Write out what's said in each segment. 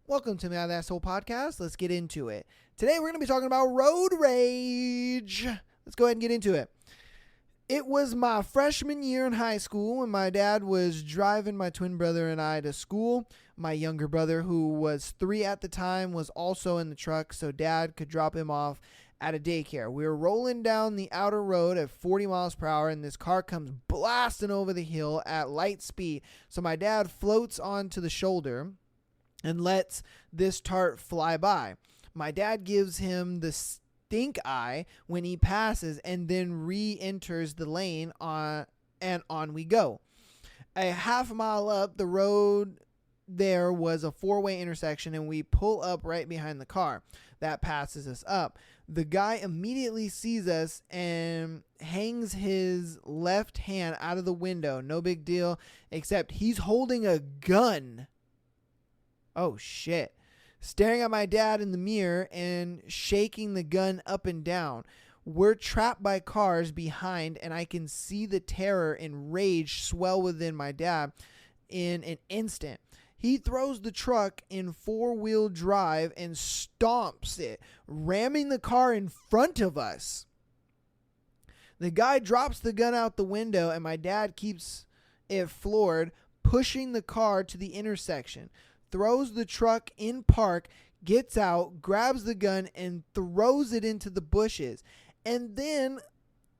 Welcome to My Asshole Podcast. Let's get into it. Today we're going to be talking about road rage. Let's go ahead and get into it. It was my freshman year in high school, and my dad was driving my twin brother and I to school. My younger brother, who was 3 at the time, was also in the truck, so dad could drop him off at a daycare. We were rolling down the outer road at 40 miles per hour, and this car comes blasting over the hill at light speed. So my dad floats onto the shoulder and lets this tart fly by. My dad gives him the stink eye when he passes and then re-enters the lane and on we go. A half mile up the road there was a 4-way intersection, and we pull up right behind the car that passes us up. The guy immediately sees us and hangs his left hand out of the window. No big deal, except he's holding a gun. Oh, shit. Staring at my dad in the mirror and shaking the gun up and down. We're trapped by cars behind, and I can see the terror and rage swell within my dad in an instant. He throws the truck in 4-wheel drive and stomps it, ramming the car in front of us. The guy drops the gun out the window, and my dad keeps it floored, pushing the car to the intersection. Throws the truck in park, gets out, grabs the gun, and throws it into the bushes. And then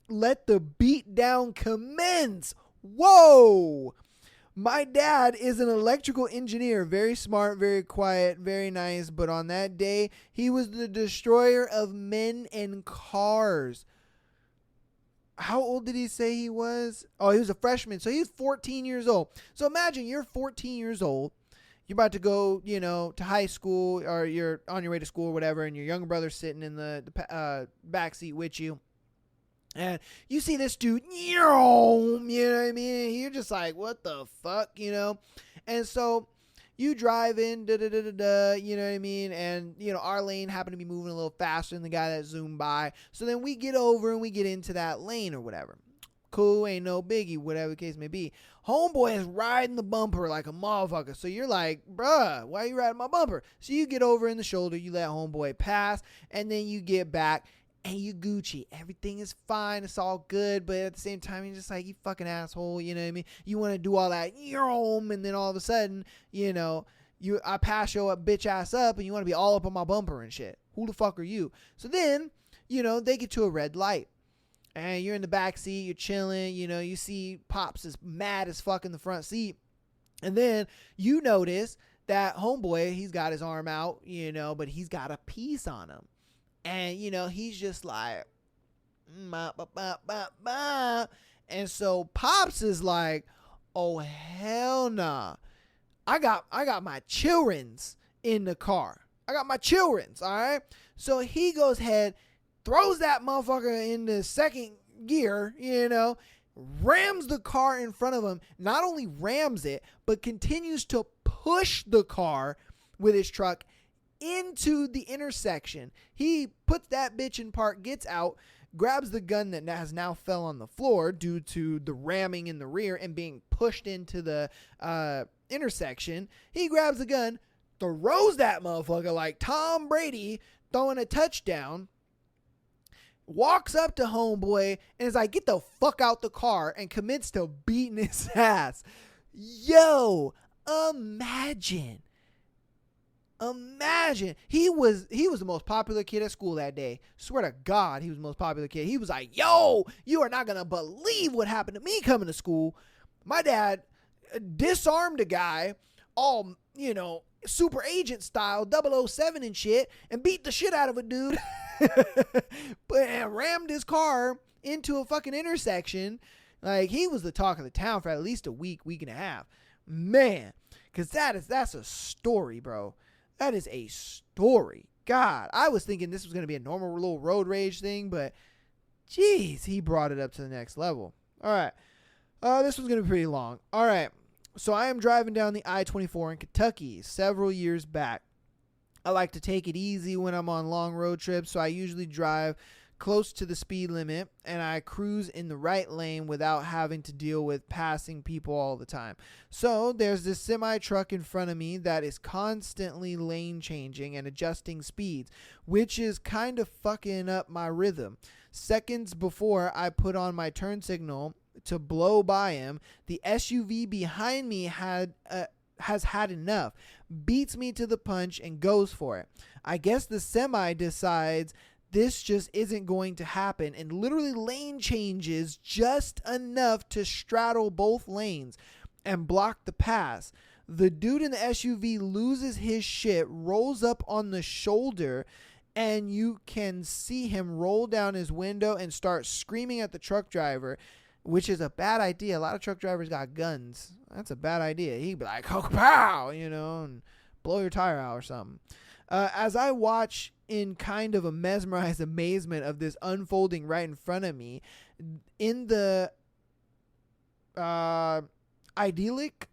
let the beat down commence. Whoa! My dad is an electrical engineer, very smart, very quiet, very nice. But on that day, he was the destroyer of men and cars. How old did he say he was? Oh, he was a freshman. So he was 14 years old. So imagine you're 14 years old. You're about to go, to high school, or you're on your way to school or whatever, and your younger brother's sitting in the back seat with you. And you see this dude, you know what I mean? You're just like, what the fuck, And so you drive in, you know what I mean? And, our lane happened to be moving a little faster than the guy that zoomed by. So then we get over and we get into that lane or whatever. Cool, ain't no biggie, whatever the case may be. Homeboy is riding the bumper like a motherfucker. So you're like, bruh, why are you riding my bumper? So you get over in the shoulder, you let homeboy pass, and then you get back and you Gucci. Everything is fine, it's all good, but at the same time, you're just like, you fucking asshole, you know what I mean? You want to do all that, and then all of a sudden, I pass your bitch ass up and you want to be all up on my bumper and shit. Who the fuck are you? So then, they get to a red light. And you're in the back seat, you're chilling, you see Pops is mad as fuck in the front seat. And then you notice that homeboy, he's got his arm out, but he's got a piece on him. And, he's just like, and so Pops is like, oh, hell nah. I got my children's in the car. I got my children's, all right? So he goes ahead, throws that motherfucker in the second gear, rams the car in front of him. Not only rams it, but continues to push the car with his truck into the intersection. He puts that bitch in park, gets out, grabs the gun that has now fell on the floor due to the ramming in the rear and being pushed into the intersection. He grabs the gun, throws that motherfucker like Tom Brady throwing a touchdown, walks up to homeboy and is like, get the fuck out the car, and commits to beating his ass. Yo, imagine. He was the most popular kid at school that day. Swear to God, he was the most popular kid. He was like, yo, you are not going to believe what happened to me coming to school. My dad disarmed a guy, all, super agent style, 007 and shit, and beat the shit out of a dude. And rammed his car into a fucking intersection. Like, he was the talk of the town for at least a week and a half. Man, because that's a story, bro. That is a story. God, I was thinking this was going to be a normal little road rage thing, but jeez, he brought it up to the next level. All right. This one's going to be pretty long. All right. So I am driving down the I-24 in Kentucky several years back. I like to take it easy when I'm on long road trips, so I usually drive close to the speed limit and I cruise in the right lane without having to deal with passing people all the time. So there's this semi truck in front of me that is constantly lane changing and adjusting speeds, which is kind of fucking up my rhythm. Seconds before I put on my turn signal to blow by him, the SUV behind me has had enough, beats me to the punch and goes for it. I guess the semi decides this just isn't going to happen and literally lane changes just enough to straddle both lanes and block the pass. The dude in the SUV loses his shit, rolls up on the shoulder, and you can see him roll down his window and start screaming at the truck driver, which is a bad idea. A lot of truck drivers got guns. That's a bad idea. He'd be like, oh, pow, and blow your tire out or something. As I watch in kind of a mesmerized amazement of this unfolding right in front of me, in the idyllic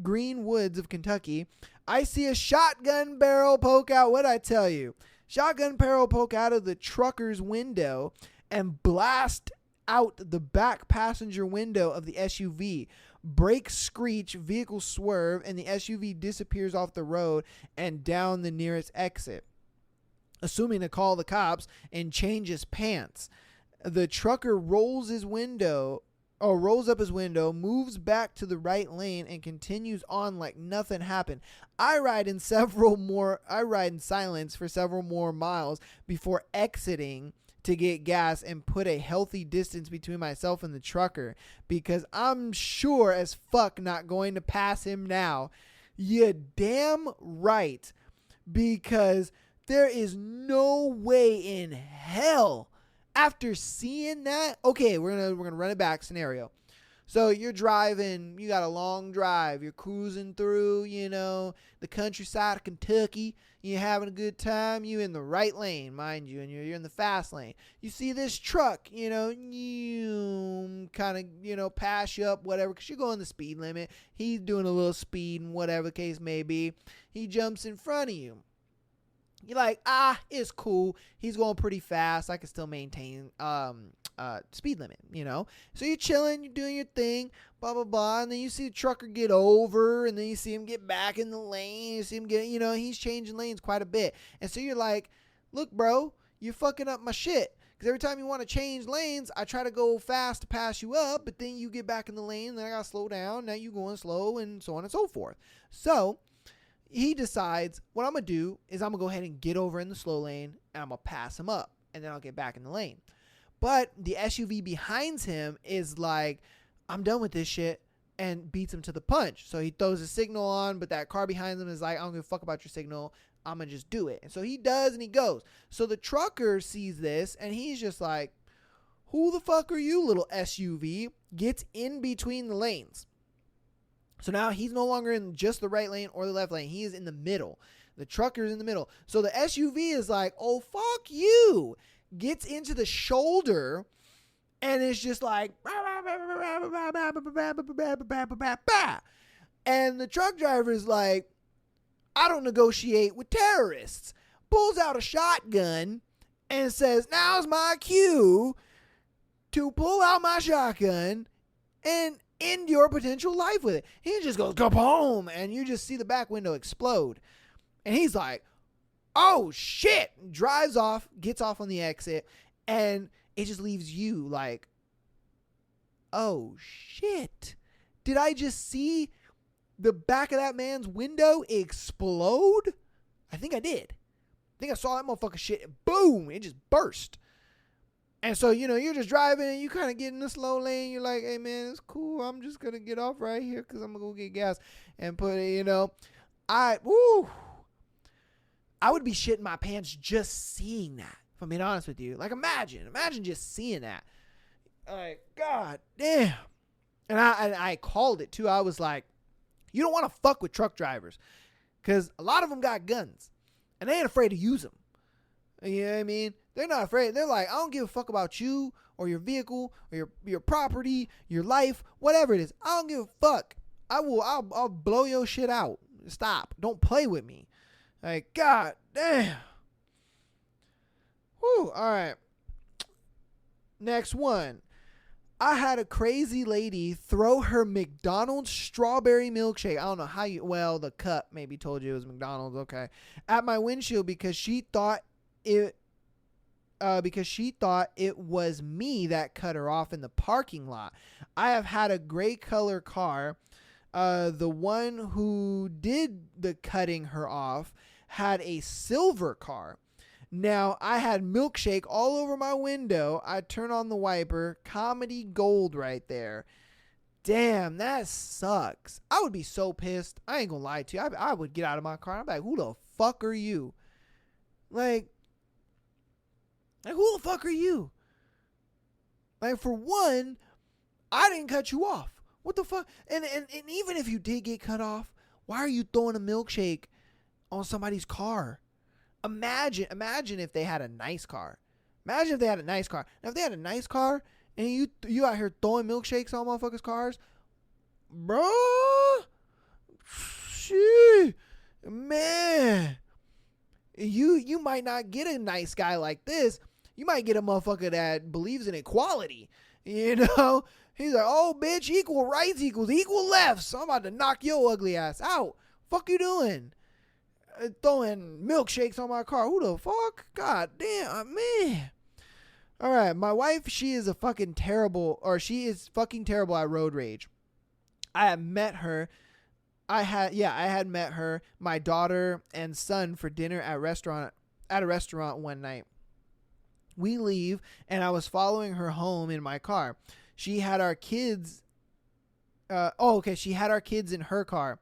green woods of Kentucky, I see a shotgun barrel poke out. What'd I tell you? Shotgun barrel poke out of the trucker's window and blast out the back passenger window of the SUV. Brakes screech, vehicle swerve, and the SUV disappears off the road and down the nearest exit, assuming to call the cops, and changes pants. The trucker rolls up his window, moves back to the right lane, and continues on like nothing happened. I ride in silence for several more miles before exiting to get gas and put a healthy distance between myself and the trucker, because I'm sure as fuck not going to pass him now. You damn right, because there is no way in hell after seeing that. Okay, we're gonna run it back scenario. So you're driving, you got a long drive, you're cruising through, the countryside of Kentucky, you're having a good time, you in the right lane, mind you, and you're in the fast lane. You see this truck, you kind of, pass you up, whatever, because you're going the speed limit. He's doing a little speed and whatever the case may be. He jumps in front of you. You're like, it's cool. He's going pretty fast. I can still maintain speed limit, So you're chilling, you're doing your thing, blah, blah, blah. And then you see the trucker get over, and then you see him get back in the lane. You see him get, he's changing lanes quite a bit. And so you're like, look, bro, you're fucking up my shit. Because every time you want to change lanes, I try to go fast to pass you up, but then you get back in the lane, then I got to slow down. Now you're going slow, and so on and so forth. So he decides what I'm going to do is I'm going to go ahead and get over in the slow lane, and I'm going to pass him up, and then I'll get back in the lane. But the SUV behind him is like, I'm done with this shit, and beats him to the punch. So he throws a signal on, but that car behind him is like, I don't give a fuck about your signal. I'm going to just do it. And so he does, and he goes. So the trucker sees this, and he's just like, who the fuck are you, little SUV? Gets in between the lanes. So now he's no longer in just the right lane or the left lane. He is in the middle. The trucker's in the middle. So the SUV is like, oh, fuck you. Gets into the shoulder and is just like, and the truck driver is like, I don't negotiate with terrorists. Pulls out a shotgun and says, now's my cue to pull out my shotgun and end your potential life with it. He just goes, kaboom, and you just see the back window explode. And he's like, oh shit, drives off, gets off on the exit, and it just leaves you like, oh shit, did I just see the back of that man's window explode? I think I did. I think I saw that motherfucker shit, boom, it just burst. And so, you're just driving and you kind of get in the slow lane. You're like, hey, man, it's cool. I'm just going to get off right here because I'm going to go get gas and put it, I would be shitting my pants just seeing that, if I'm being honest with you. Like, imagine just seeing that. Like, God damn. And I called it, too. I was like, you don't want to fuck with truck drivers because a lot of them got guns and they ain't afraid to use them. You know what I mean? They're not afraid. They're like, I don't give a fuck about you or your vehicle or your property, your life, whatever it is. I don't give a fuck. I'll blow your shit out. Stop. Don't play with me. Like, God damn. Whew. All right. Next one. I had a crazy lady throw her McDonald's strawberry milkshake. I don't know how the cup maybe told you it was McDonald's. Okay. At my windshield because she thought it was me that cut her off in the parking lot. I have had a gray color car. The one who did the cutting her off had a silver car. Now, I had milkshake all over my window. I turn on the wiper. Comedy gold right there. Damn, that sucks. I would be so pissed. I ain't gonna lie to you. I would get out of my car. I'm like, who the fuck are you? Like who the fuck are you? Like, for one, I didn't cut you off. What the fuck? And even if you did get cut off, why are you throwing a milkshake on somebody's car? Imagine if they had a nice car. Now, if they had a nice car and you out here throwing milkshakes on motherfuckers' cars, bro, shit, man, you might not get a nice guy like this. You might get a motherfucker that believes in equality. You know, he's like, oh, bitch, equal rights equals equal lefts. So I'm about to knock your ugly ass out. Fuck you doing? Throwing milkshakes on my car. Who the fuck? God damn, man. All right, my wife, she is fucking terrible at road rage. I had met her. I had met her, my daughter and son for dinner at a restaurant one night. We leave and I was following her home in my car. She had our kids. She had our kids in her car.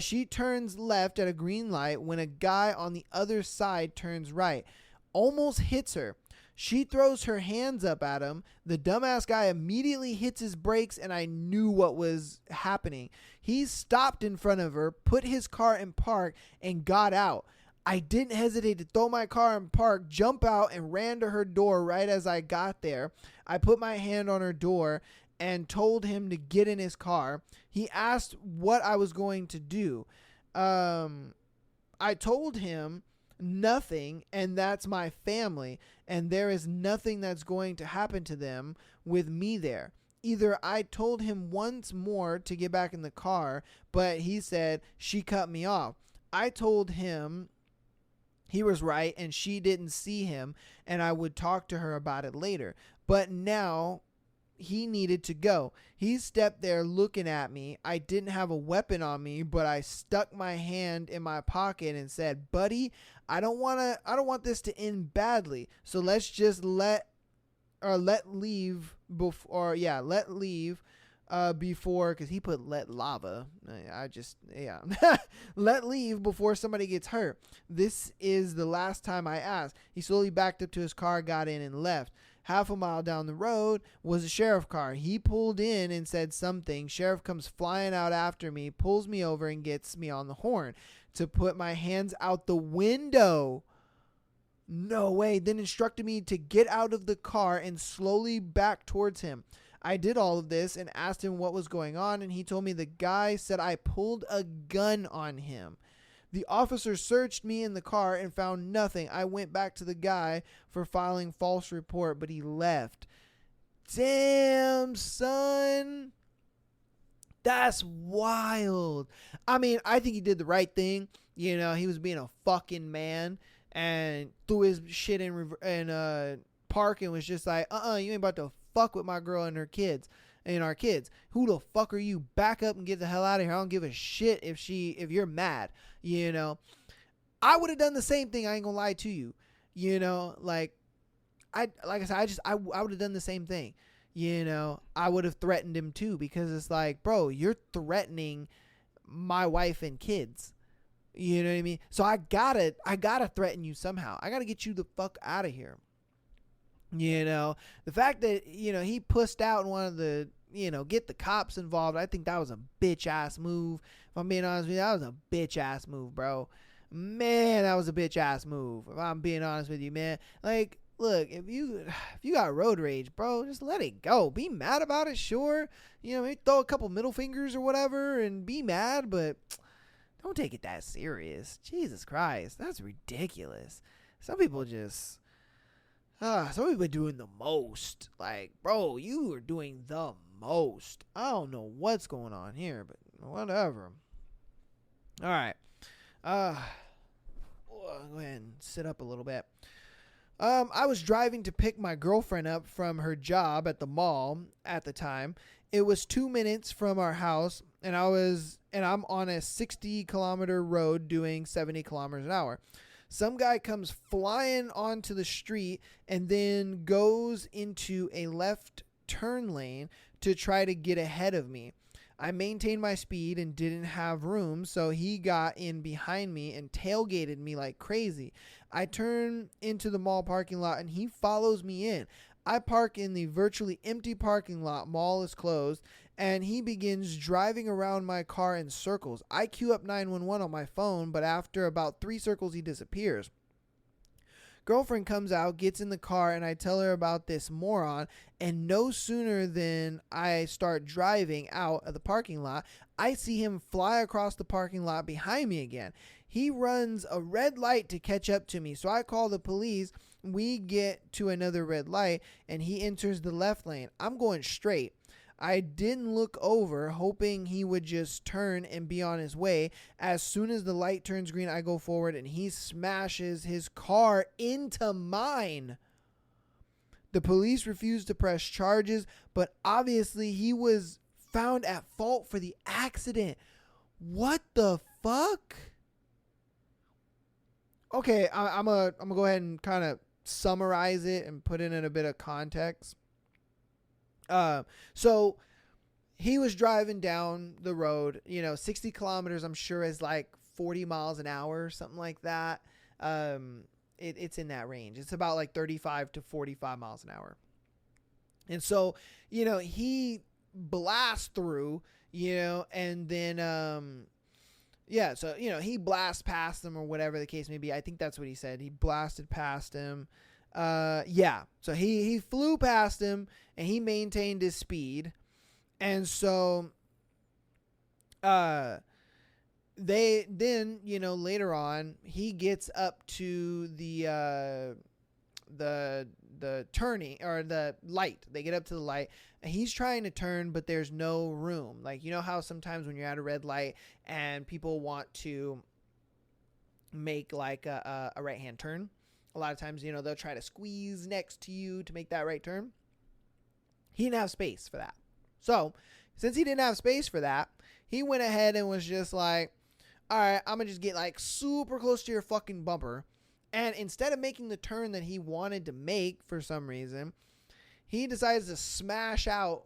She turns left at a green light when a guy on the other side turns right. Almost hits her. She throws her hands up at him. The dumbass guy immediately hits his brakes and I knew what was happening. He stopped in front of her, put his car in park, and got out. I didn't hesitate to throw my car in park, jump out, and ran to her door right as I got there. I put my hand on her door and told him to get in his car. He asked what I was going to do. I told him nothing, and that's my family, and there is nothing that's going to happen to them with me there. Either I told him once more to get back in the car, but he said she cut me off. I told him he was right and she didn't see him, and I would talk to her about it later. But now he needed to go. He stepped there looking at me. I didn't have a weapon on me, but I stuck my hand in my pocket and said, buddy, I don't want this to end badly. So let's just let leave before, because he put let lava. Let leave before somebody gets hurt. This is the last time I asked. He slowly backed up to his car, got in, and left. Half a mile down the road was a sheriff car. He pulled in and said something. Sheriff comes flying out after me, pulls me over, and gets me on the horn to put my hands out the window. No way. Then instructed me to get out of the car and slowly back towards him. I did all of this and asked him what was going on, and he told me the guy said I pulled a gun on him. The officer searched me in the car and found nothing. I went back to the guy for filing false report, but he left. Damn, son. That's wild. I mean, I think he did the right thing. You know, he was being a fucking man and threw his shit in park and was just like, you ain't about to fuck with my girl and her kids and our kids. Who the fuck are you? Back up and get the hell out of here. I don't give a shit if you're mad. You know, I would have done the same thing. I ain't gonna lie to you. You know, I would have done the same thing. You know, I would have threatened him too, because it's like, bro, you're threatening my wife and kids. You know what I mean? So I gotta threaten you somehow. I gotta get you the fuck out of here. You know, the fact that, you know, he pussed out and wanted to, you know, get the cops involved, I think that was a bitch ass move. If I'm being honest with you, that was a bitch ass move, bro. Man, that was a bitch ass move. If I'm being honest with you, man. Like, look, if you got road rage, bro, just let it go. Be mad about it, sure. You know, maybe throw a couple middle fingers or whatever and be mad, but don't take it that serious. Jesus Christ, that's ridiculous. Some people just, So we've been doing the most. Like, bro, you are doing the most. I don't know what's going on here, but whatever. All right. Go ahead and sit up a little bit. I was driving to pick my girlfriend up from her job at the mall at the time. It was 2 minutes from our house, and I'm on a 60-kilometer road doing 70 kilometers an hour. Some guy comes flying onto the street and then goes into a left turn lane to try to get ahead of me. I maintained my speed and didn't have room, so he got in behind me and tailgated me like crazy. I turn into the mall parking lot and he follows me in. I park in the virtually empty parking lot. Mall is closed, and he begins driving around my car in circles. I queue up 911 on my phone, but after about 3 circles, he disappears. Girlfriend comes out, gets in the car, and I tell her about this moron, and no sooner than I start driving out of the parking lot, I see him fly across the parking lot behind me again. He runs a red light to catch up to me, so I call the police. We get to another red light, and he enters the left lane. I'm going straight. I didn't look over, hoping he would just turn and be on his way. As soon as the light turns green, I go forward, and he smashes his car into mine. The police refused to press charges, but obviously he was found at fault for the accident. What the fuck? Okay, I'm gonna go ahead and kind of summarize it and put it in a bit of context. So he was driving down the road, 60 kilometers, I'm sure is like 40 miles an hour, something like that. It's in that range. It's about like 35 to 45 miles an hour. And so, he blasts through, and then, so, he blasts past them or whatever the case may be. I think that's what he said. He blasted past him. So he flew past him and he maintained his speed. And so, later on, he gets up to the turning or the light. They get up to the light and he's trying to turn, but there's no room. Like, how sometimes when you're at a red light and people want to make like a right-hand turn, a lot of times, they'll try to squeeze next to you to make that right turn. He didn't have space for that. So, since he didn't have space for that, he went ahead and was just like, all right, I'm going to just get like super close to your fucking bumper. And instead of making the turn that he wanted to make for some reason, he decides to smash out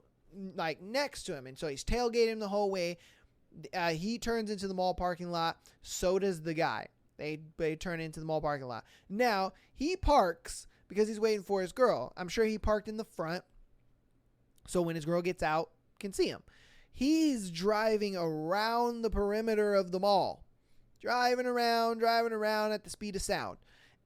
like next to him. And so he's tailgating him the whole way. He turns into the mall parking lot. So does the guy. They turn into the mall parking lot. Now, he parks because he's waiting for his girl. I'm sure he parked in the front, so when his girl gets out, can see him. He's driving around the perimeter of the mall. Driving around at the speed of sound.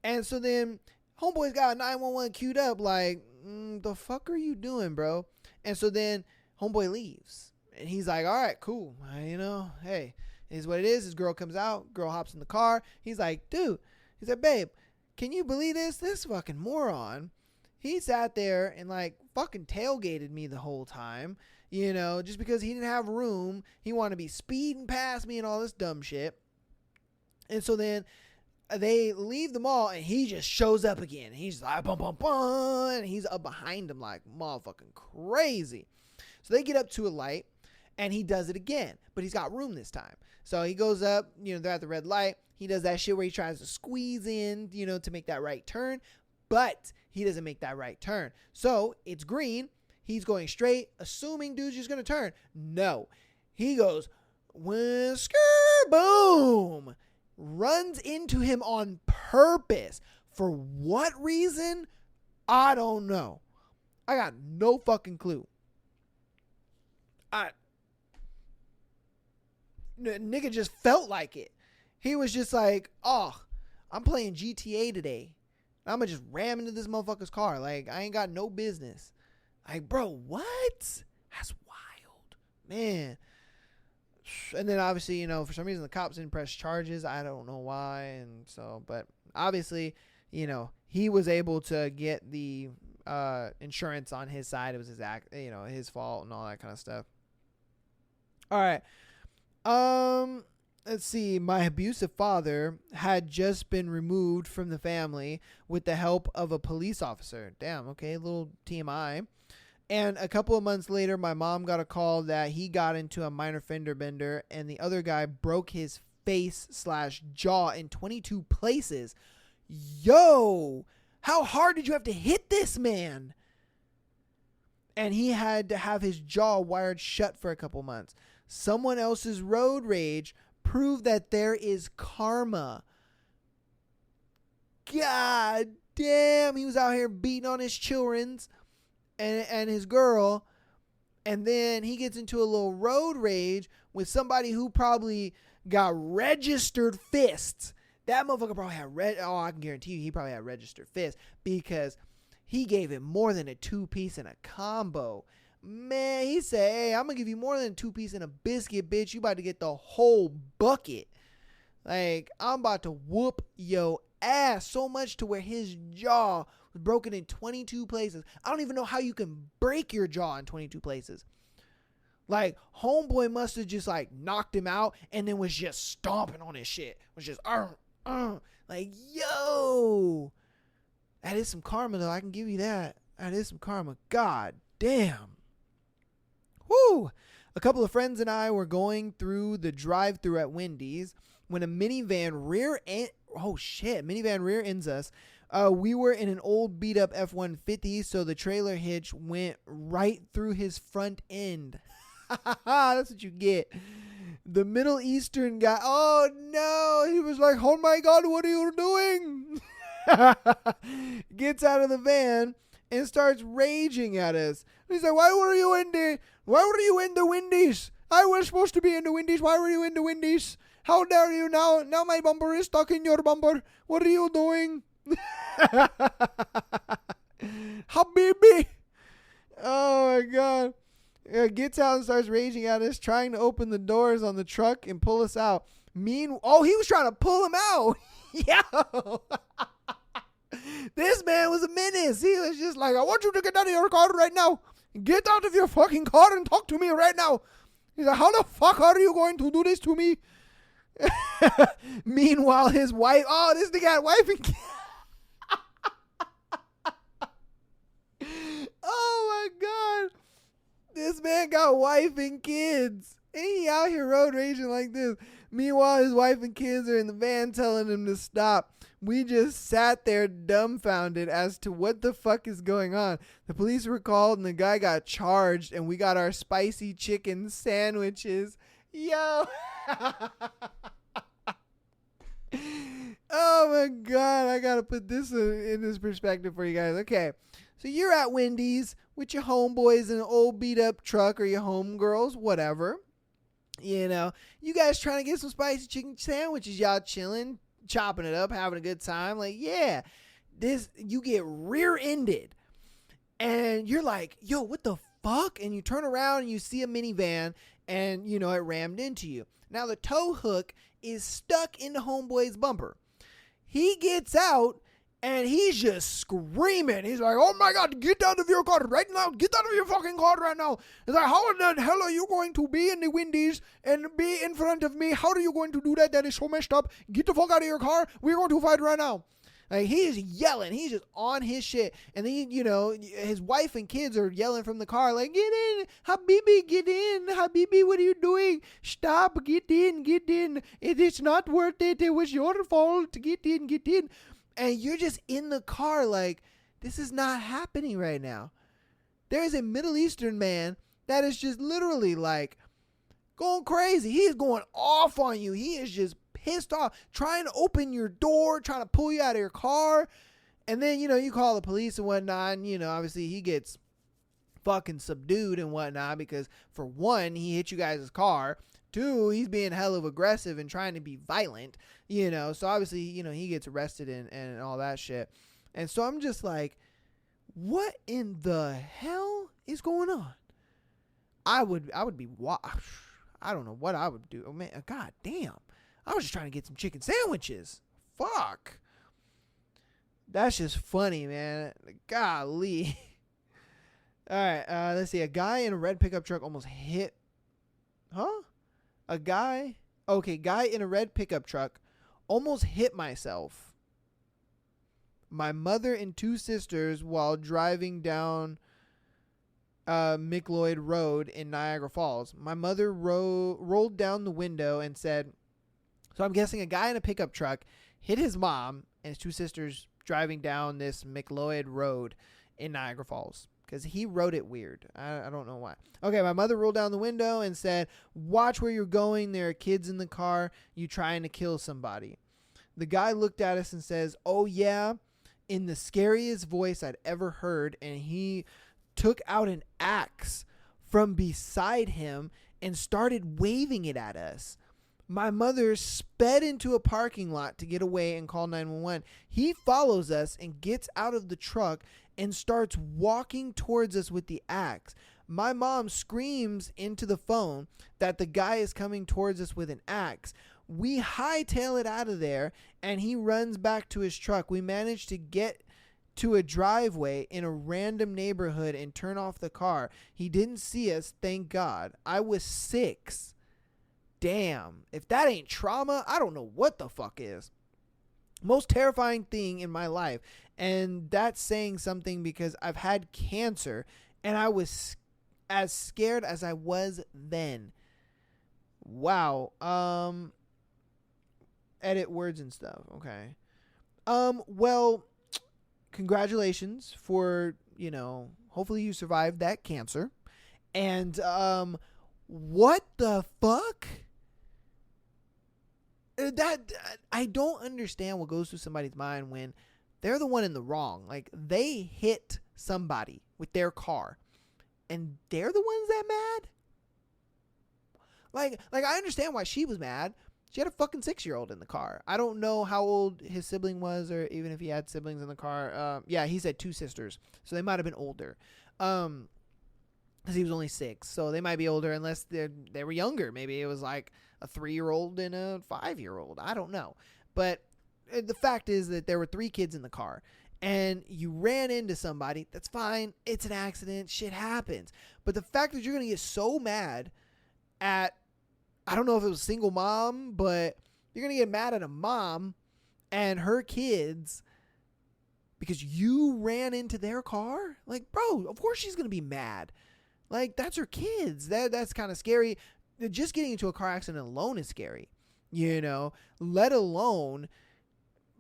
And so then, homeboy's got 911 queued up like, the fuck are you doing, bro? And so then, homeboy leaves. And he's like, all right, cool. Hey. Is what it is. His girl comes out. Girl hops in the car. He's like, dude. He said, babe, can you believe this? This fucking moron. He sat there and like fucking tailgated me the whole time. Just because he didn't have room. He wanted to be speeding past me and all this dumb shit. And so then they leave the mall and he just shows up again. He's like, bum, bum, bum. And he's up behind him like motherfucking crazy. So they get up to a light. And he does it again, but he's got room this time. So he goes up, they're at the red light. He does that shit where he tries to squeeze in, to make that right turn, but he doesn't make that right turn. So it's green. He's going straight, assuming dude's just going to turn. No, he goes, whisker, boom, runs into him on purpose. For what reason? I don't know. I got no fucking clue. Nigga just felt like it. He was just like, oh, I'm playing GTA today. I'm going to just ram into this motherfucker's car. Like, I ain't got no business. Like, bro, what? That's wild. Man. And then obviously, for some reason the cops didn't press charges. I don't know why. And so, but obviously, he was able to get the insurance on his side. It was his fault and all that kind of stuff. All right. Let's see. My abusive father had just been removed from the family with the help of a police officer. Damn. Okay. A little TMI. And a couple of months later, my mom got a call that he got into a minor fender bender and the other guy broke his face/jaw in 22 places. Yo, how hard did you have to hit this man? And he had to have his jaw wired shut for a couple months. Someone else's road rage proved that there is karma. God damn, he was out here beating on his children's and his girl, and then he gets into a little road rage with somebody who probably got registered fists. That motherfucker probably had I can guarantee you he probably had registered fists because he gave him more than a 2-piece in a combo. Man, he said, hey, I'm going to give you more than a 2-piece in a biscuit, bitch. You about to get the whole bucket. Like, I'm about to whoop your ass so much to where his jaw was broken in 22 places. I don't even know how you can break your jaw in 22 places. Like, homeboy must have just, like, knocked him out and then was just stomping on his shit. Was just, like, yo. That is some karma, though. I can give you that. That is some karma. God damn. Woo. A couple of friends and I were going through the drive-thru at Wendy's when a minivan rear ends us. We were in an old beat-up F-150, so the trailer hitch went right through his front end. That's what you get. The Middle Eastern guy, oh no, he was like, oh my God, what are you doing? Gets out of the van and starts raging at us. He's like, why were you in the Wendy's? I was supposed to be in the Wendy's. Why were you in the Wendy's? How dare you now? Now my bumper is stuck in your bumper. What are you doing? Habibi. Oh my God. Gets out and starts raging at us, trying to open the doors on the truck and pull us out. He was trying to pull him out. Yo. This man was a menace. He was just like, I want you to get out of your car right now. Get out of your fucking car and talk to me right now. He's like, how the fuck are you going to do this to me? Meanwhile, his wife, this nigga had wife and kid. Oh my God. This man got wife and kids. And he out here road raging like this. Meanwhile, his wife and kids are in the van telling him to stop. We just sat there dumbfounded as to what the fuck is going on. The police were called and the guy got charged and we got our spicy chicken sandwiches. Yo. Oh my God. I got to put this in this perspective for you guys. Okay. So you're at Wendy's with your homeboys in an old beat up truck or your homegirls, whatever. You know, you guys trying to get some spicy chicken sandwiches, y'all chilling, chopping it up, having a good time. Like, yeah, you get rear-ended and you're like, yo, what the fuck? And you turn around and you see a minivan and, it rammed into you. Now the tow hook is stuck in the homeboy's bumper. He gets out and he's just screaming. He's like, oh my God, get out of your car right now. Get out of your fucking car right now. He's like, how in the hell are you going to be in the Wendy's and be in front of me? How are you going to do that? That is so messed up. Get the fuck out of your car. We're going to fight right now. Like, he is yelling. He's just on his shit. And then, his wife and kids are yelling from the car, like, get in. Habibi, get in. Habibi, what are you doing? Stop. Get in. Get in. It's not worth it. It was your fault. Get in. Get in. And you're just in the car like, this is not happening right now. There is a Middle Eastern man that is just literally like going crazy. He is going off on you. He is just pissed off, trying to open your door, trying to pull you out of your car. And then, you call the police and whatnot. And, obviously he gets fucking subdued and whatnot because, for one, he hit you guys' car. Two, he's being hell of aggressive and trying to be violent, so obviously, he gets arrested and all that shit. And so I'm just like, what in the hell is going on? I would be, I don't know what I would do. Oh man, God damn. I was just trying to get some chicken sandwiches. Fuck. That's just funny, man. Golly. All right, let's see. A guy in a red pickup truck almost hit. Huh? A guy. Okay, guy in a red pickup truck almost hit myself, my mother, and two sisters while driving down McLeod Road in Niagara Falls. My mother rolled down the window and said, so I'm guessing a guy in a pickup truck hit his mom and his two sisters driving down this McLeod Road in Niagara Falls. Because he wrote it weird. I don't know why. Okay, my mother rolled down the window and said, watch where you're going. There are kids in the car. You trying to kill somebody. The guy looked at us and says, oh, yeah, in the scariest voice I'd ever heard. And he took out an axe from beside him and started waving it at us. My mother sped into a parking lot to get away and call 911. He follows us and gets out of the truck and starts walking towards us with the axe. My mom screams into the phone that the guy is coming towards us with an axe. We hightail it out of there, and he runs back to his truck. We managed to get to a driveway in a random neighborhood and turn off the car. He didn't see us, thank God. I was 6. Damn, if that ain't trauma, I don't know what the fuck is. Most terrifying thing in my life. And that's saying something because I've had cancer and I was as scared as I was then. Wow. Edit words and stuff. Okay. Well, congratulations for, hopefully you survived that cancer. And, what the fuck? That I don't understand what goes through somebody's mind when they're the one in the wrong. Like, they hit somebody with their car and they're the ones that mad. Like I understand why she was mad. She had a fucking 6-year-old in the car. I don't know how old his sibling was, or even if he had siblings in the car. Yeah, he said 2 sisters, so they might have been older. Because he was only 6, so they might be older unless they were younger. Maybe it was like a 3-year-old and a 5-year-old. I don't know. But the fact is that there were 3 kids in the car, and you ran into somebody. That's fine. It's an accident. Shit happens. But the fact that you're going to get so mad at, I don't know if it was a single mom, but you're going to get mad at a mom and her kids because you ran into their car? Like, bro, of course she's going to be mad. Like, that's her kids. That's kind of scary. Just getting into a car accident alone is scary, let alone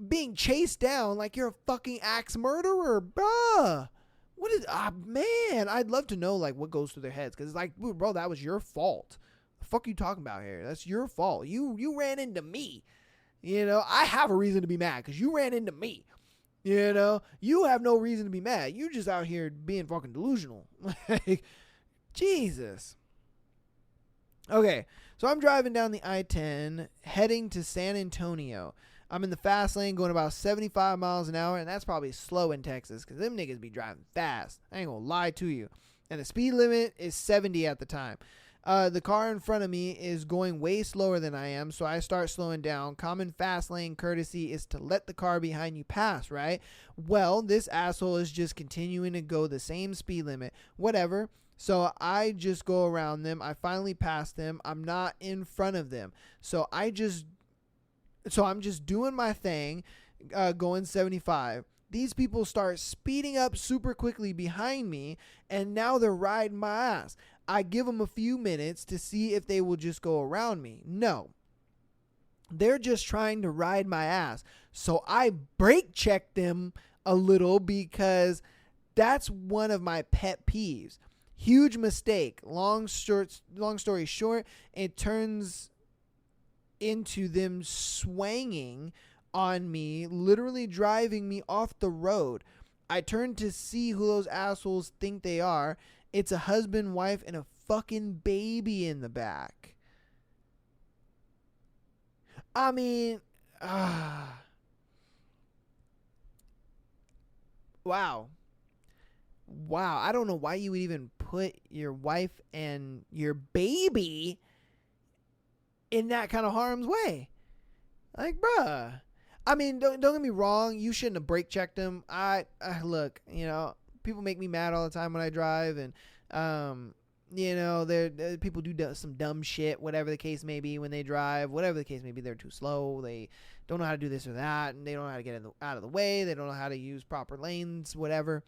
being chased down like you're a fucking axe murderer, bruh. What is, man, I'd love to know, like, what goes through their heads. Because it's like, bro, that was your fault. The fuck are you talking about here? That's your fault. You ran into me. I have a reason to be mad because you ran into me. You have no reason to be mad. You just out here being fucking delusional. Like, Jesus. Okay, so I'm driving down the I-10 heading to San Antonio. I'm in the fast lane going about 75 miles an hour, and that's probably slow in Texas because them niggas be driving fast. I ain't gonna lie to you. And the speed limit is 70 at the time. The car in front of me is going way slower than I am, so I start slowing down. Common fast lane courtesy is to let the car behind you pass, right? Well, this asshole is just continuing to go the same speed limit. Whatever. So I just go around them. I finally pass them. I'm not in front of them. So I'm just doing my thing, going 75. These people start speeding up super quickly behind me, and now they're riding my ass. I give them a few minutes to see if they will just go around me. No. They're just trying to ride my ass. So I brake check them a little because that's one of my pet peeves. Huge mistake. Long story short, it turns into them swanging on me, literally driving me off the road. I turn to see who those assholes think they are. It's a husband, wife, and a fucking baby in the back. I mean, wow. I don't know why you would even put your wife and your baby in that kind of harm's way. Like, bruh. I mean, don't get me wrong. You shouldn't have brake checked him. I look, people make me mad all the time when I drive, and people do some dumb shit, whatever the case may be when they drive. Whatever the case may be, they're too slow. They don't know how to do this or that, and they don't know how to get out of the way. They don't know how to use proper lanes, whatever.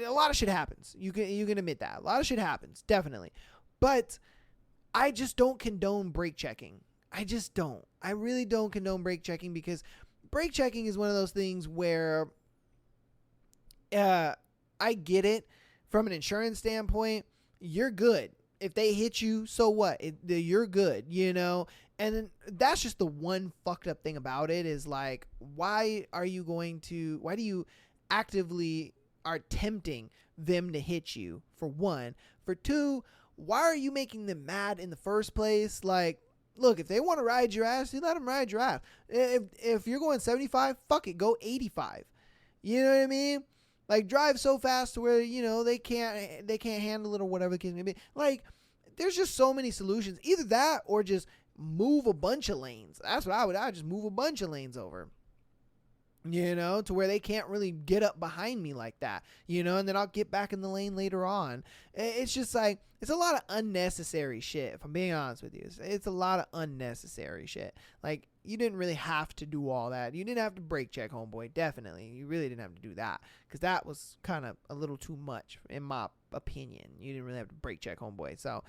A lot of shit happens. You can admit that. A lot of shit happens, definitely. But I just don't condone brake checking. I just don't. I really don't condone brake checking, because brake checking is one of those things where I get it from an insurance standpoint. You're good. If they hit you, so what? You're good, And that's just the one fucked up thing about it, is like, why do you actively are tempting them to hit you, for one? For two, why are you making them mad in the first place? Like, look, if they want to ride your ass, you let them ride your ass. If you're going 75, fuck it, go 85. You know what I mean? Like, drive so fast to where, they can't handle it, or whatever the case may be. Like, there's just so many solutions. Either that, or just move a bunch of lanes. That's what I would just move a bunch of lanes over. To where they can't really get up behind me like that, and then I'll get back in the lane later on. It's just like, it's a lot of unnecessary shit, if I'm being honest with you. It's a lot of unnecessary shit. Like, you didn't really have to do all that. You didn't have to brake check, homeboy. Definitely. You really didn't have to do that, because that was kind of a little too much, in my opinion. You didn't really have to brake check, homeboy. So,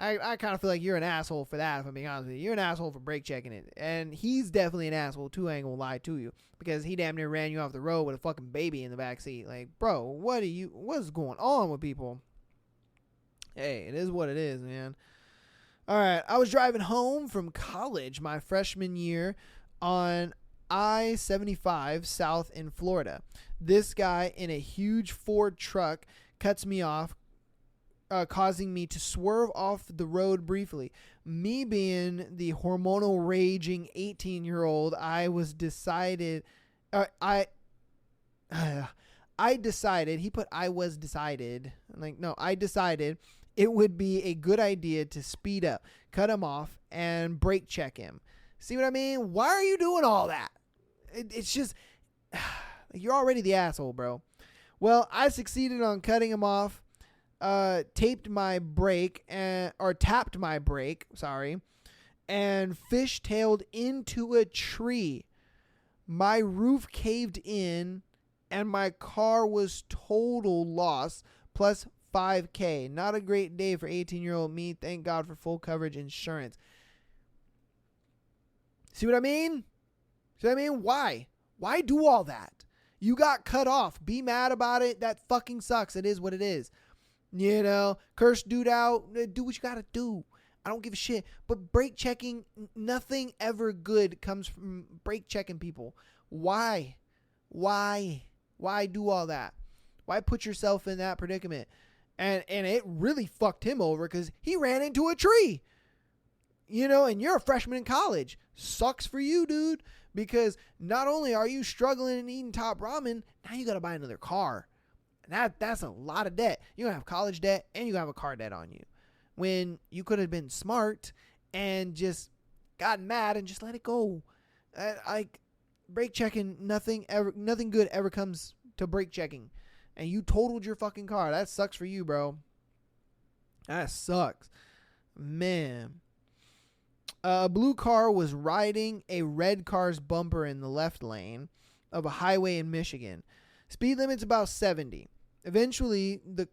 I kind of feel like you're an asshole for that, if I'm being honest with you. You're an asshole for brake checking it. And he's definitely an asshole, too. I ain't gonna lie to you. Because he damn near ran you off the road with a fucking baby in the backseat. Like, bro, what's going on with people? Hey, it is what it is, man. All right, I was driving home from college my freshman year on I-75 south in Florida. This guy in a huge Ford truck cuts me off, causing me to swerve off the road briefly. Me being the hormonal raging 18-year-old, I decided it would be a good idea to speed up, cut him off, and brake check him. See what I mean? Why are you doing all that? It's just, you're already the asshole, bro. Well, I succeeded on cutting him off, tapped my brake, and fishtailed into a tree. My roof caved in, and my car was total loss, plus $5,000. Not a great day for 18-year-old me. Thank God for full coverage insurance. See what I mean? Why? Why do all that? You got cut off. Be mad about it. That fucking sucks. It is what it is. Curse dude out. Do what you gotta do. I don't give a shit. But brake checking, nothing ever good comes from brake checking people. Why? Why do all that? Why put yourself in that predicament? And it really fucked him over, because he ran into a tree. And you're a freshman in college. Sucks for you, dude. Because not only are you struggling and eating top ramen, now you got to buy another car. And that's a lot of debt. You're going to have college debt, and you're going to have a car debt on you. When you could have been smart and just gotten mad and just let it go. Brake checking, nothing good ever comes to brake checking. And you totaled your fucking car. That sucks for you, bro. That sucks. Man. A blue car was riding a red car's bumper in the left lane of a highway in Michigan. Speed limit's about 70. Eventually, the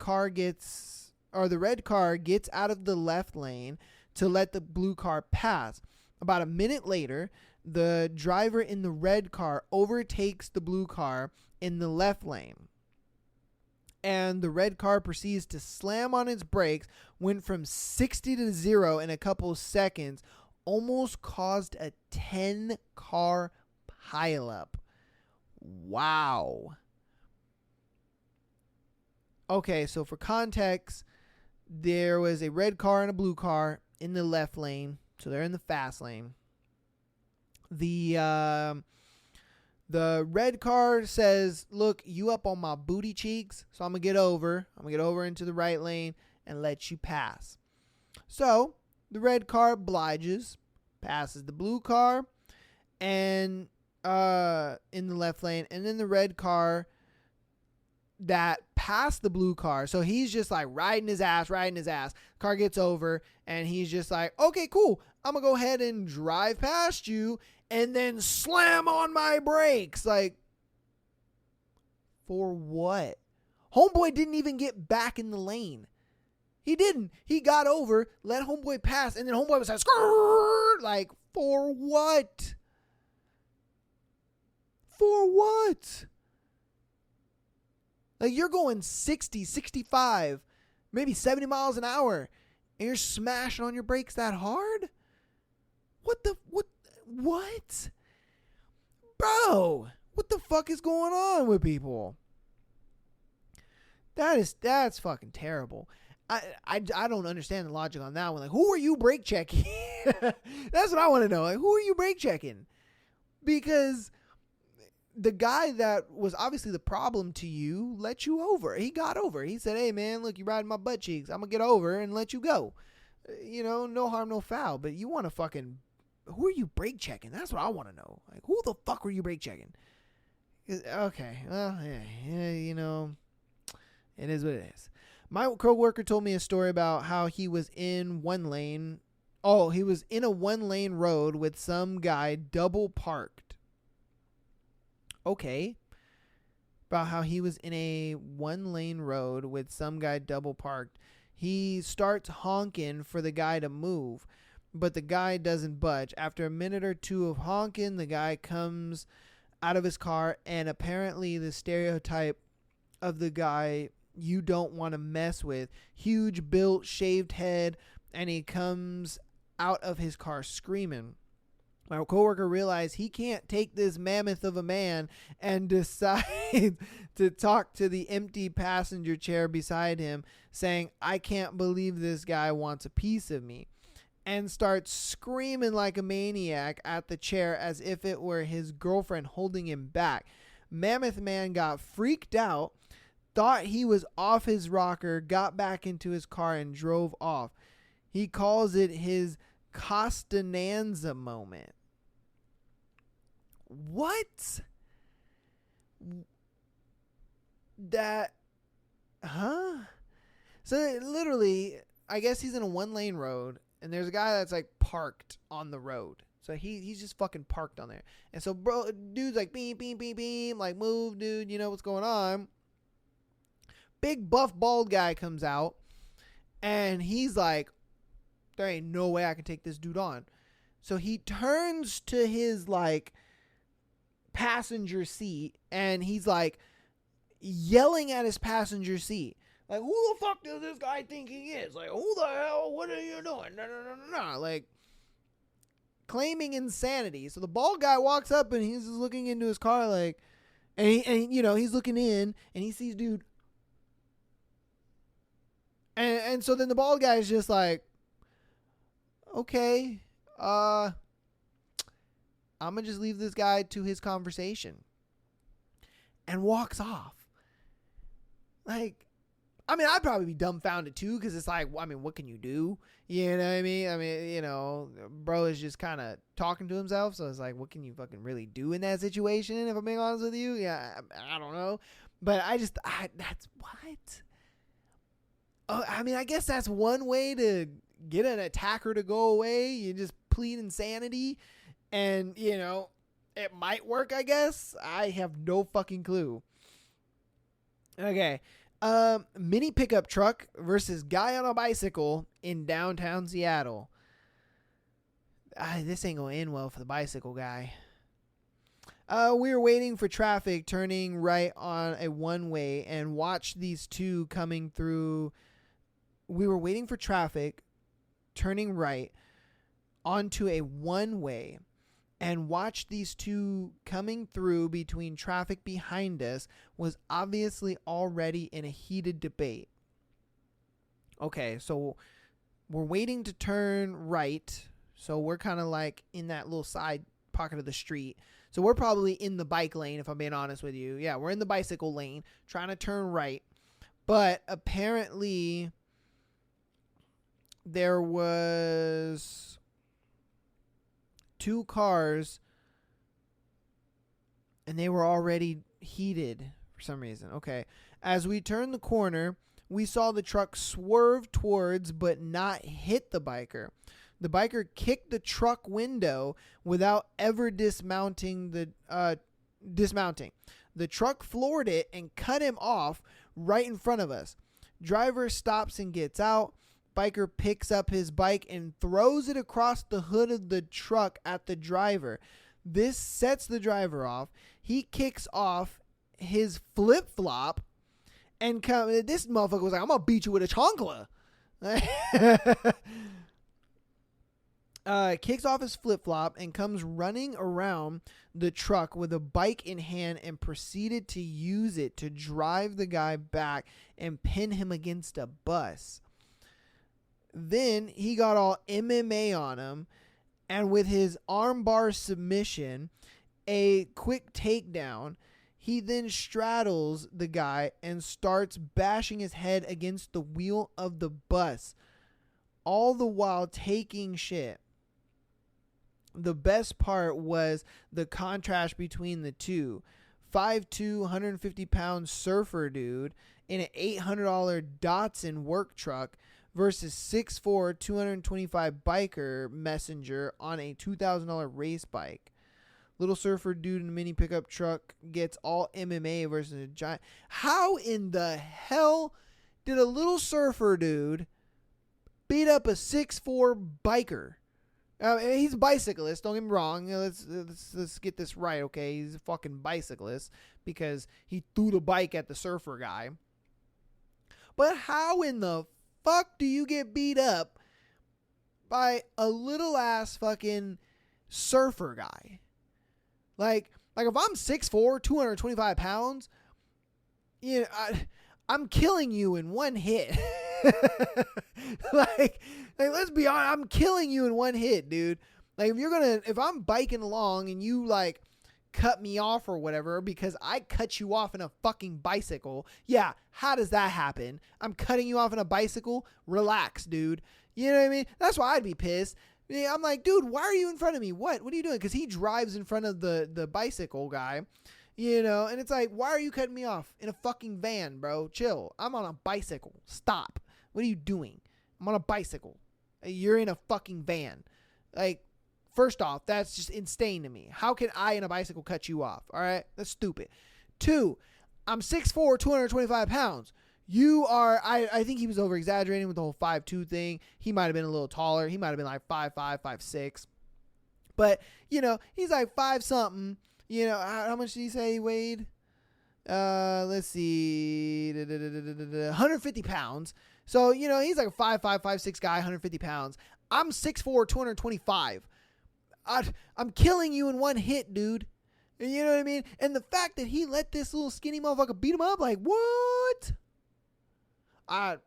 red car gets out of the left lane to let the blue car pass. About a minute later, the driver in the red car overtakes the blue car in the left lane. And the red car proceeds to slam on its brakes, went from 60 to 0 in a couple of seconds, almost caused a 10-car pileup. Wow. Okay, so for context, there was a red car and a blue car in the left lane, so they're in the fast lane. The red car says, look, you up on my booty cheeks, so I'm going to get over. I'm going to get over into the right lane and let you pass. So the red car obliges, passes the blue car, and in the left lane, and then the red car that passed the blue car. So he's just like riding his ass. Car gets over and he's just like, okay, cool. I'm gonna go ahead and drive past you and then slam on my brakes. Like, for what? Homeboy didn't even get back in the lane. He didn't. He got over, let homeboy pass, and then homeboy was like, skrrr! Like, for what? For what? Like, you're going 60, 65, maybe 70 miles an hour, and you're smashing on your brakes that hard? What? Bro, what the fuck is going on with people? That's fucking terrible. I don't understand the logic on that one. Like, who are you brake checking? That's what I want to know. Like, who are you brake checking? Because the guy that was obviously the problem to you let you over. He got over. He said, hey, man, look, you're riding my butt cheeks. I'm going to get over and let you go. No harm, no foul. But you want to fucking... Who are you brake checking? That's what I want to know. Like, who the fuck were you brake checking? Okay. Well, yeah, it is what it is. My coworker told me a story about how he was in one lane. Oh, he was in a one-lane road with some guy double parked. Okay. About how he was in a one-lane road with some guy double parked. He starts honking for the guy to move, but the guy doesn't budge. After a minute or two of honking, the guy comes out of his car, and apparently the stereotype of the guy you don't want to mess with, huge built, shaved head, and he comes out of his car screaming. My coworker realized he can't take this mammoth of a man and decide to talk to the empty passenger chair beside him, saying, I can't believe this guy wants a piece of me, and starts screaming like a maniac at the chair as if it were his girlfriend holding him back. Mammoth man got freaked out, thought he was off his rocker, got back into his car and drove off. He calls it his Costananza moment. What? That, huh? So literally, I guess he's in a one-lane road, and there's a guy that's like parked on the road. So he's just fucking parked on there. And so dude's like, beep, beep, beep, beep, like, move, dude, you know what's going on. Big buff bald guy comes out, and he's like, there ain't no way I can take this dude on. So he turns to his like passenger seat, and he's like yelling at his passenger seat. Like, who the fuck does this guy think he is? Like, who the hell? What are you doing? No. Like, claiming insanity. So the bald guy walks up, and he's just looking into his car, like, and he's looking in, and he sees dude. And so then the bald guy is just like, okay, I'm going to just leave this guy to his conversation, and walks off. Like, I mean, I'd probably be dumbfounded too, because it's like, I mean, what can you do? You know what I mean? I mean, bro is just kind of talking to himself, so it's like, what can you fucking really do in that situation, if I'm being honest with you? Yeah, I don't know. But that's what? I mean, I guess that's one way to get an attacker to go away. You just plead insanity, and, it might work, I guess. I have no fucking clue. Okay. Mini pickup truck versus guy on a bicycle in downtown Seattle. This ain't gonna end well for the bicycle guy. We were waiting for traffic, turning right on a one-way, and watched these two coming through. We were waiting for traffic, turning right onto a one-way, and watched these two coming through between traffic behind us. Was obviously already in a heated debate. Okay, so we're waiting to turn right, so we're kind of like in that little side pocket of the street. So we're probably in the bike lane, if I'm being honest with you. Yeah, we're in the bicycle lane, trying to turn right. But apparently there was two cars and they were already heated for some reason. Okay. As we turned the corner, we saw the truck swerve towards but not hit the biker. The biker kicked the truck window without ever dismounting. The truck floored it and cut him off right in front of us. Driver stops and gets out. Biker picks up his bike and throws it across the hood of the truck at the driver. This sets the driver off. He kicks off his flip-flop and this motherfucker was like, I'm going to beat you with a chancla. Kicks off his flip-flop and comes running around the truck with a bike in hand and proceeded to use it to drive the guy back and pin him against a bus. Then he got all MMA on him, and with his armbar submission, a quick takedown, he then straddles the guy and starts bashing his head against the wheel of the bus, all the while taking shit. The best part was the contrast between the two. 5'2", 150-pound surfer dude in an $800 Datsun work truck versus 6'4", 225 biker messenger on a $2,000 race bike. Little surfer dude in a mini pickup truck gets all MMA versus a giant. How in the hell did a little surfer dude beat up a 6'4" biker? He's a bicyclist. Don't get me wrong. Let's get this right, okay? He's a fucking bicyclist because he threw the bike at the surfer guy. But how in the fuck do you get beat up by a little ass fucking surfer guy? Like if I'm 6'4", 225 pounds, you know, I'm killing you in one hit. like let's be honest, I'm killing you in one hit, dude. Like if I'm biking along and you like cut me off or whatever because I cut you off in a fucking bicycle. Yeah, how does that happen? I'm cutting you off in a bicycle? Relax, dude. You know what I mean? That's why I'd be pissed. Yeah, I'm like, dude, why are you in front of me? What are you doing? Because he drives in front of the bicycle guy, you know, and it's like, why are you cutting me off in a fucking van, bro? Chill. I'm on a bicycle. Stop. What are you doing? I'm on a bicycle. You're in a fucking van. Like, first off, that's just insane to me. How can I in a bicycle cut you off? All right? That's stupid. 2, I'm 6'4", 225 pounds. You are, I think he was over exaggerating with the whole 5'2" thing. He might have been a little taller. He might have been like 5'5", 5'6". But, you know, he's like 5 something. You know, how much did he say he weighed? Let's see. 150 pounds. So, you know, he's like a 5'5", 5'6" guy, 150 pounds. I'm 6'4", 225. I'm killing you in one hit, dude. You know what I mean? And the fact that he let this little skinny motherfucker beat him up, like, what? I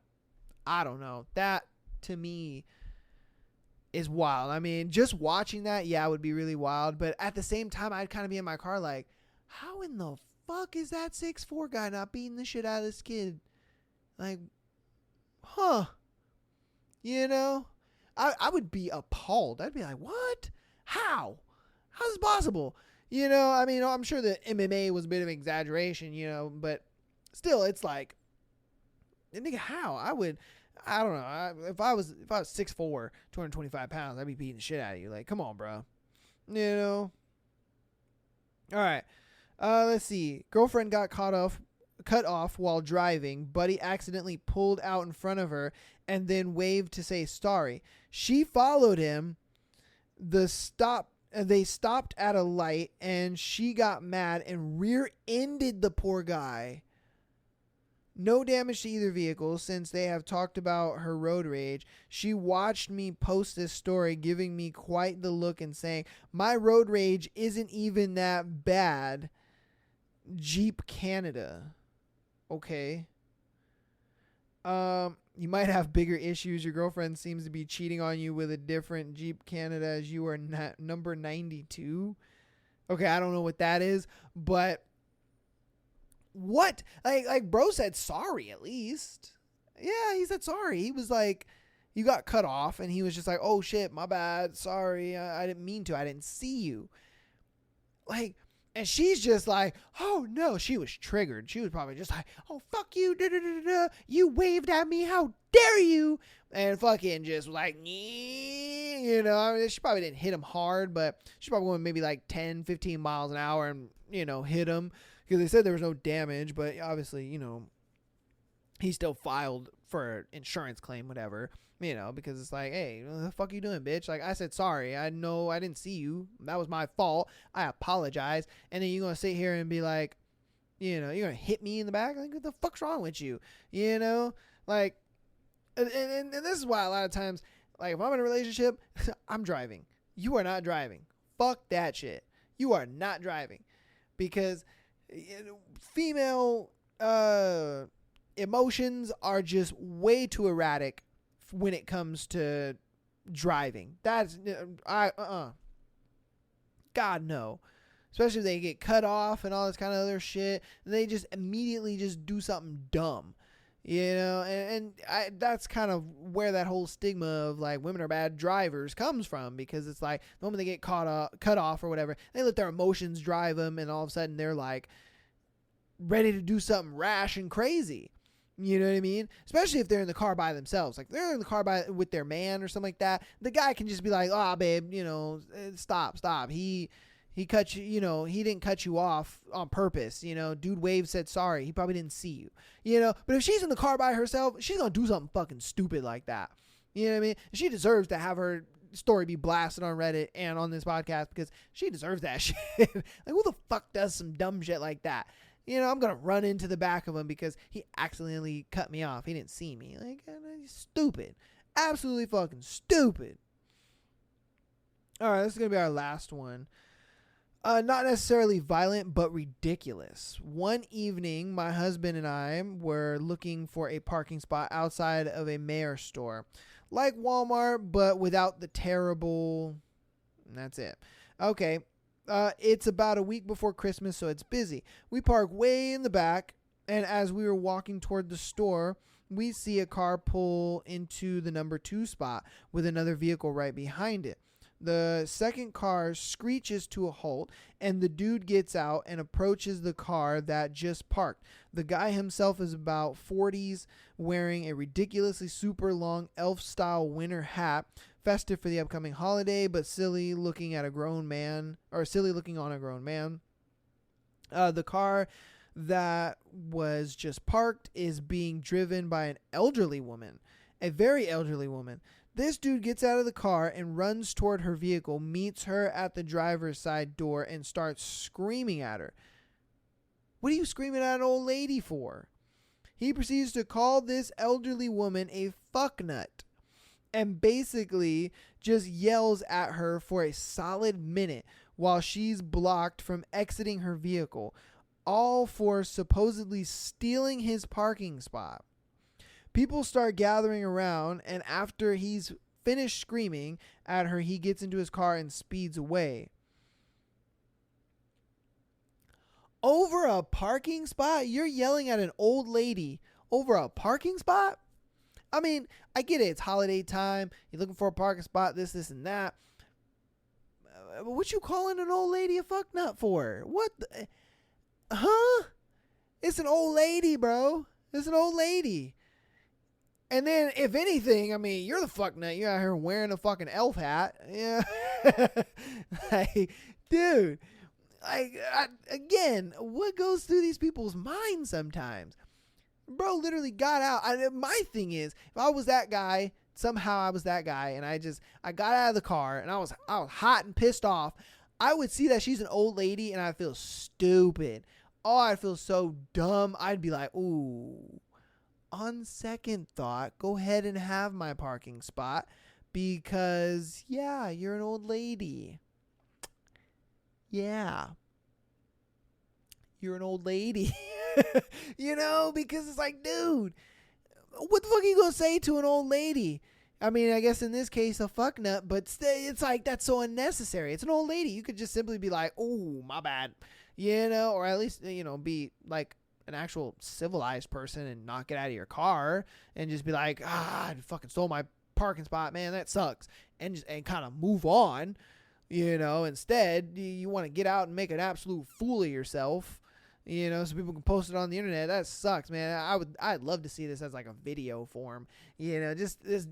don't know. That, to me, is wild. I mean, just watching that, yeah, would be really wild. But at the same time, I'd kind of be in my car like, how in the fuck is that 6'4" guy not beating the shit out of this kid? Like, huh? You know? I would be appalled. I'd be like, what? How? How's this possible? You know, I mean, I'm sure the MMA was a bit of an exaggeration, you know, but still, it's like, nigga, how? I don't know. If I was 6'4", 225 pounds, I'd be beating the shit out of you. Like, come on, bro. You know? All right. Let's see. Girlfriend got cut off while driving. Buddy accidentally pulled out in front of her and then waved to say sorry. She followed him. They stopped at a light and she got mad and rear-ended the poor guy. No damage to either vehicle since they have talked about her road rage. She watched me post this story, giving me quite the look and saying, my road rage isn't even that bad. Jeep Canada. Okay. You might have bigger issues. Your girlfriend seems to be cheating on you with a different Jeep Canada as you are number 92. Okay, I don't know what that is, but what? Like bro said sorry at least. Yeah, he said sorry. He was like, you got cut off, and he was just like, oh shit, my bad, sorry, I didn't mean to, I didn't see you. Like, And she's just like, oh no, she was triggered. She was probably just like, oh, fuck you. Da, da, da, da. You waved at me. How dare you? And fucking just was like, you know, I mean, she probably didn't hit him hard, but she probably went maybe like 10, 15 miles an hour and, you know, hit him because they said there was no damage. But obviously, you know, he still filed for an insurance claim, whatever. You know, because it's like, hey, what the fuck are you doing, bitch? Like, I said sorry. I know I didn't see you. That was my fault. I apologize. And then you're going to sit here and be like, you know, you're going to hit me in the back? Like, what the fuck's wrong with you? You know? Like, and this is why a lot of times, like, if I'm in a relationship, I'm driving. You are not driving. Fuck that shit. You are not driving. Because female emotions are just way too erratic when it comes to driving. That's God no. Especially if they get cut off and all this kind of other shit, and they just immediately just do something dumb, you know. And that's kind of where that whole stigma of like women are bad drivers comes from, because it's like the moment they get cut off or whatever, they let their emotions drive them, and all of a sudden they're like ready to do something rash and crazy. You know what I mean? Especially if they're in the car by themselves. Like, they're in the car with their man or something like that. The guy can just be like, oh, babe, you know, stop. He cut you, you know, he didn't cut you off on purpose. You know, dude waved, said sorry. He probably didn't see you. You know, but if she's in the car by herself, she's going to do something fucking stupid like that. You know what I mean? She deserves to have her story be blasted on Reddit and on this podcast, because she deserves that shit. Like, who the fuck does some dumb shit like that? You know, I'm going to run into the back of him because he accidentally cut me off. He didn't see me. Like, stupid. Absolutely fucking stupid. All right, this is going to be our last one. Not necessarily violent, but ridiculous. One evening, my husband and I were looking for a parking spot outside of a Mayor store. Like Walmart, but without the terrible... That's it. Okay. It's about a week before Christmas, so it's busy. We park way in the back, and as we were walking toward the store, we see a car pull into the number 2 spot with another vehicle right behind it. The second car screeches to a halt, and the dude gets out and approaches the car that just parked. The guy himself is about 40s, wearing a ridiculously super long elf-style winter hat, festive for the upcoming holiday, but silly looking on a grown man. The car that was just parked is being driven by an elderly woman, a very elderly woman. This dude gets out of the car and runs toward her vehicle, meets her at the driver's side door, and starts screaming at her. What are you screaming at an old lady for? He proceeds to call this elderly woman a fucknut, and basically just yells at her for a solid minute while she's blocked from exiting her vehicle, all for supposedly stealing his parking spot. People start gathering around, and after he's finished screaming at her, he gets into his car and speeds away. Over a parking spot? You're yelling at an old lady over a parking spot? I mean, I get it. It's holiday time. You're looking for a parking spot, this, and that. What you calling an old lady a fucknut for? What the... Huh? It's an old lady, bro. It's an old lady. And then, if anything, I mean, you're the fucknut. You're out here wearing a fucking elf hat. Yeah. Like, dude. Again, what goes through these people's minds sometimes? Bro literally got out. My thing is, if I was that guy, somehow I was that guy, and I got out of the car, and I was hot and pissed off, I would see that she's an old lady, and I'd feel stupid. Oh, I'd feel so dumb. I'd be like, ooh. On second thought, go ahead and have my parking spot, because, yeah, you're an old lady. Yeah. You're an old lady. You know, because it's like, dude, what the fuck are you going to say to an old lady? I mean, I guess in this case, a fucknut, but it's like, that's so unnecessary. It's an old lady. You could just simply be like, oh, my bad. You know, or at least, you know, be like an actual civilized person and not get out of your car and just be like, I fucking stole my parking spot, man. That sucks. And kind of move on. Instead, you want to get out and make an absolute fool of yourself, so people can post it on the internet. That sucks, man. I'd love to see this as like a video form, just this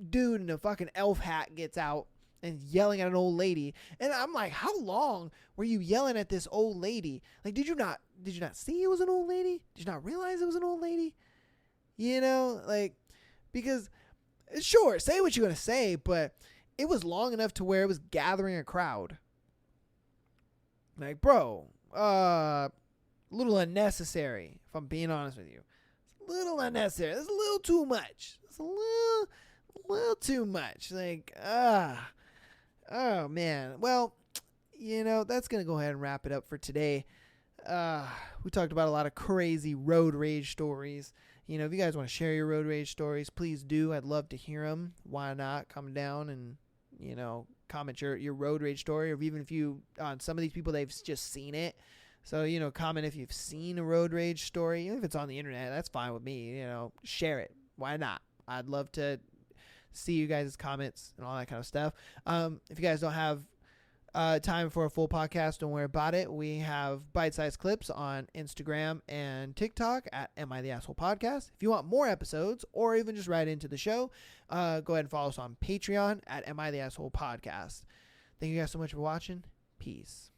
dude in a fucking elf hat gets out and yelling at an old lady. And I'm like, how long were you yelling at this old lady? Like, did you not see it was an old lady? Did you not realize it was an old lady? Because sure, say what you're going to say, but it was long enough to where it was gathering a crowd. Like, bro, a little unnecessary, if I'm being honest with you. It's a little unnecessary. It's a little too much. It's a little too much. Like, oh, man. Well, that's going to go ahead and wrap it up for today. We talked about a lot of crazy road rage stories. If you guys want to share your road rage stories, please do. I'd love to hear them. Why not? Come down and, comment your road rage story, or even if you, on some of these people, they've just seen it. So, comment if you've seen a road rage story. Even if it's on the internet, that's fine with me. Share it. Why not? I'd love to see you guys' comments and all that kind of stuff. If you guys don't have time for a full podcast, don't worry about it. We have bite-sized clips on Instagram and TikTok at Am I the Asshole Podcast. If you want more episodes or even just write into the show, go ahead and follow us on Patreon at Am I the Asshole Podcast. Thank you guys so much for watching. Peace.